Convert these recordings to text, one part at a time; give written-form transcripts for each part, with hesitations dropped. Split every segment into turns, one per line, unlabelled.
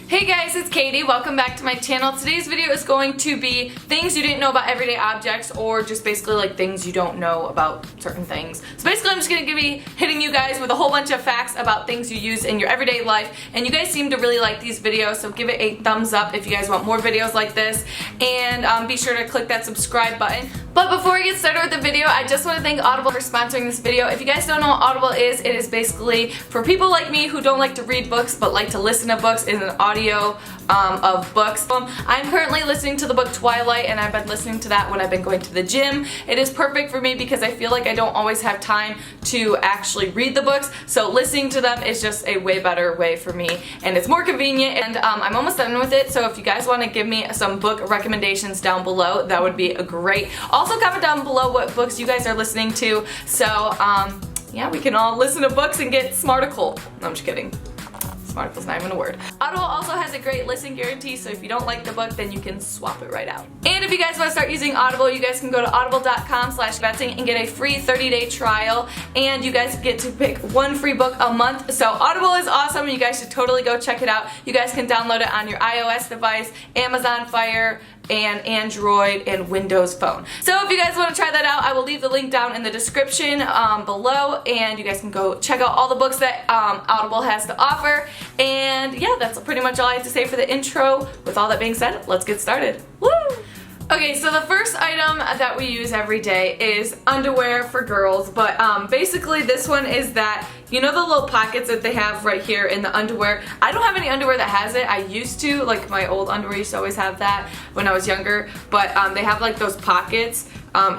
Hey guys, it's Katie. Welcome back to my channel. Today's video is going to be things you didn't know about everyday objects, or just basically like things you don't know about certain things. So basically I'm just going to be hitting you guys with a whole bunch of facts about things you use in your everyday life, and you guys seem to really like these videos, so give it a thumbs up if you guys want more videos like this, and be sure to click that subscribe button. But before we get started with the video, I just want to thank Audible for sponsoring this video. If you guys don't know what Audible is, it is basically for people like me who don't like to read books but like to listen to books in an audio of books. I'm currently listening to the book Twilight, and I've been listening to that when I've been going to the gym. It is perfect for me because I feel like I don't always have time to actually read the books, so listening to them is just a way better way for me, and it's more convenient, and I'm almost done with it, so if you guys want to give me some book recommendations down below, that would be great. Also comment down below what books you guys are listening to, so yeah, we can all listen to books and get smarticle. No, I'm just kidding. Smarticle's not even a word. Audible also has a great listen guarantee, so if you don't like the book, then you can swap it right out. And if you guys want to start using Audible, you guys can go to audible.com/Betzing and get a free 30-day trial, and you guys get to pick one free book a month. So Audible is awesome, and you guys should totally go check it out. You guys can download it on your iOS device, Amazon Fire, and Android and Windows Phone. So if you guys want to try that out, I will leave the link down in the description below, and you guys can go check out all the books that Audible has to offer. And yeah, that's pretty much all I have to say for the intro. With all that being said, let's get started. Woo! Okay, so the first item that we use every day is underwear for girls, but basically this one is that, you know the little pockets that they have right here in the underwear? I don't have any underwear that has it. I used to, like my old underwear used to always have that when I was younger, but they have like those pockets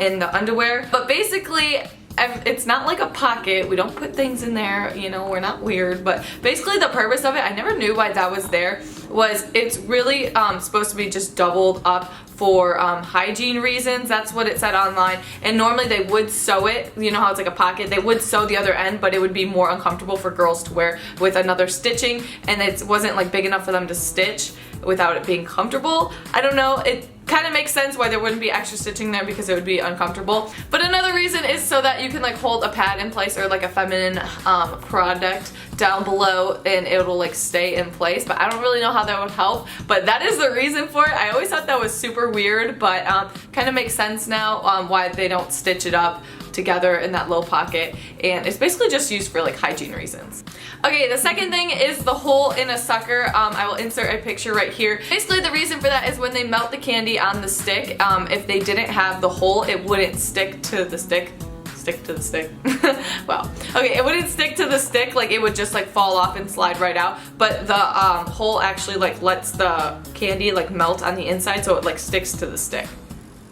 in the underwear. But basically, it's not like a pocket. We don't put things in there, you know, we're not weird, but basically the purpose of it, I never knew why that was there, was it's really supposed to be just doubled up for hygiene reasons. That's what it said online, and normally they would sew it, you know how it's like a pocket, they would sew the other end, but it would be more uncomfortable for girls to wear with another stitching, and it wasn't like big enough for them to stitch without it being comfortable. I don't know, it kind of makes sense why there wouldn't be extra stitching there because it would be uncomfortable. But another reason is so that you can like hold a pad in place, or like a feminine product down below, and it'll like stay in place. But I don't really know how that would help, but that is the reason for it. I always thought that was super weird, but kind of makes sense now why they don't stitch it up together in that little pocket, and it's basically just used for like hygiene reasons. Okay, the second thing is the hole in a sucker. I will insert a picture right here. Basically the reason for that is when they melt the candy on the stick, if they didn't have the hole, it wouldn't stick to the stick. Stick to the stick. Wow. Okay, it wouldn't stick to the stick, like it would just like fall off and slide right out, but the hole actually like lets the candy like melt on the inside, so it like sticks to the stick.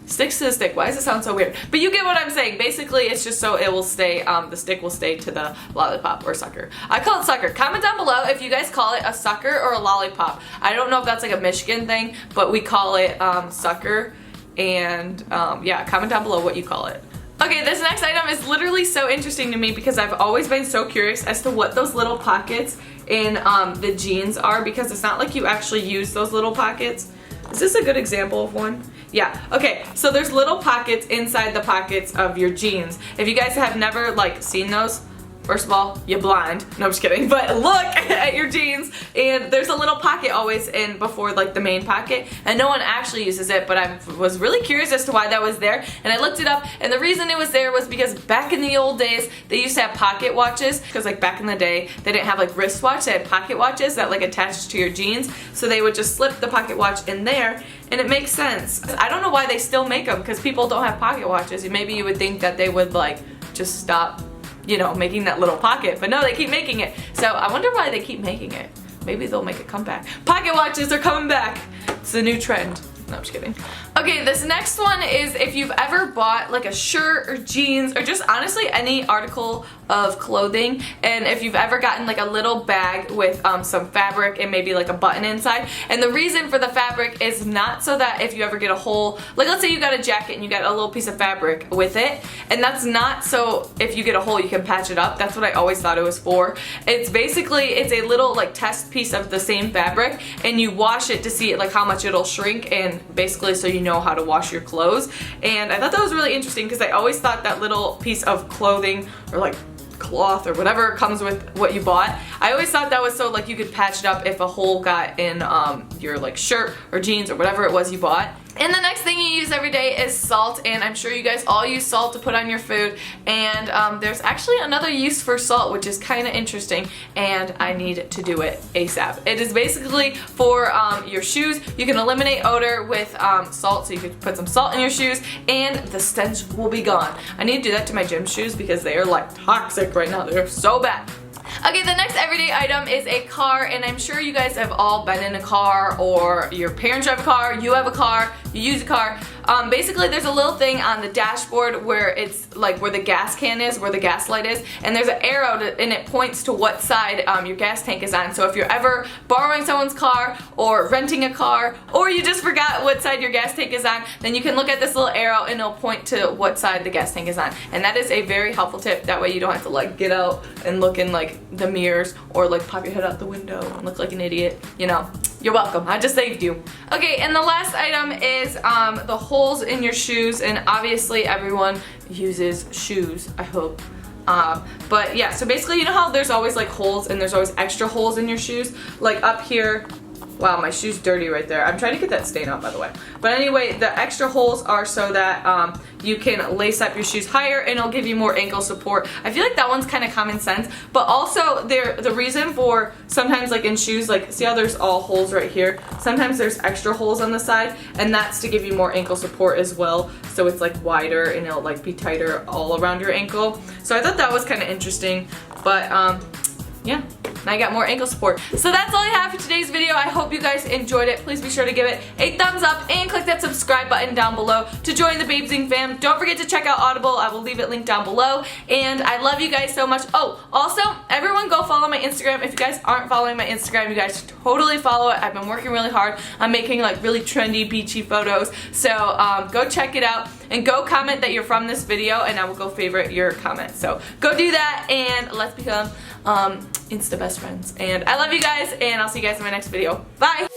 Sticks to the stick. Why does it sound so weird? But you get what I'm saying. Basically, it's just so it will stay, the stick will stay to the lollipop or sucker. I call it sucker. Comment down below if you guys call it a sucker or a lollipop. I don't know if that's like a Michigan thing, but we call it sucker, and yeah, comment down below what you call it. Okay, this next item is literally so interesting to me because I've always been so curious as to what those little pockets in the jeans are, because it's not like you actually use those little pockets. Is this a good example of one? Yeah, okay, so there's little pockets inside the pockets of your jeans. If you guys have never like seen those, first of all, you're blind. No, I'm just kidding. But look at your jeans, and there's a little pocket always in before like the main pocket, and no one actually uses it, but I was really curious as to why that was there, and I looked it up, and the reason it was there was because back in the old days, they used to have pocket watches, because like back in the day, they didn't have like wristwatch, they had pocket watches that like attached to your jeans, so they would just slip the pocket watch in there, and it makes sense. I don't know why they still make them, because people don't have pocket watches. Maybe you would think that they would like just stop, you know, making that little pocket, but no, they keep making it. So I wonder why they keep making it. Maybe they'll make a comeback. Pocket watches are coming back. It's a new trend. No, I'm just kidding. Okay, this next one is if you've ever bought like a shirt or jeans or just honestly any article of clothing, and if you've ever gotten like a little bag with some fabric and maybe like a button inside, and the reason for the fabric is not so that if you ever get a hole, like let's say you got a jacket and you got a little piece of fabric with it, and that's not so if you get a hole you can patch it up. That's what I always thought it was for. It's basically, it's a little like test piece of the same fabric, and you wash it to see like how much it'll shrink, and basically so you know how to wash your clothes. And I thought that was really interesting because I always thought that little piece of clothing or like cloth or whatever comes with what you bought. I always thought that was so like you could patch it up if a hole got in your like shirt or jeans or whatever it was you bought. And the next thing you use every day is salt, and I'm sure you guys all use salt to put on your food, and there's actually another use for salt which is kind of interesting, and I need to do it ASAP. It is basically for your shoes. You can eliminate odor with salt, so you could put some salt in your shoes and the stench will be gone. I need to do that to my gym shoes because they are like toxic right now. They're so bad. Okay, the next everyday item is a car, and I'm sure you guys have all been in a car, or your parents drive a car, you have a car, you use a car. Basically there's a little thing on the dashboard where it's like where the gas can is, where the gas light is, and there's an arrow and it points to what side your gas tank is on. So if you're ever borrowing someone's car or renting a car, or you just forgot what side your gas tank is on, then you can look at this little arrow and it'll point to what side the gas tank is on. And that is a very helpful tip. That way you don't have to like get out and look in like the mirrors or like pop your head out the window and look like an idiot, you know. You're welcome. I just saved you. Okay, and the last item is the holes in your shoes, and obviously everyone uses shoes, I hope. But yeah, so basically you know how there's always like holes and there's always extra holes in your shoes? Like up here. Wow, my shoe's dirty right there. I'm trying to get that stain out, by the way. But anyway, the extra holes are so that you can lace up your shoes higher and it'll give you more ankle support. I feel like that one's kind of common sense, but also the reason for sometimes like in shoes, like see how there's all holes right here? Sometimes there's extra holes on the side, and that's to give you more ankle support as well. So it's like wider and it'll like be tighter all around your ankle. So I thought that was kind of interesting, but yeah. And I got more ankle support. So that's all I have for today's video. I hope you guys enjoyed it. Please be sure to give it a thumbs up and click that subscribe button down below to join the Betzing fam. Don't forget to check out Audible. I will leave it linked down below. And I love you guys so much. Oh, also, everyone go follow my Instagram. If you guys aren't following my Instagram, you guys should totally follow it. I've been working really hard on making like really trendy, beachy photos. So go check it out and go comment that you're from this video, and I will go favorite your comment. So go do that, and let's become Insta best friends. And I love you guys, and I'll see you guys in my next video. Bye!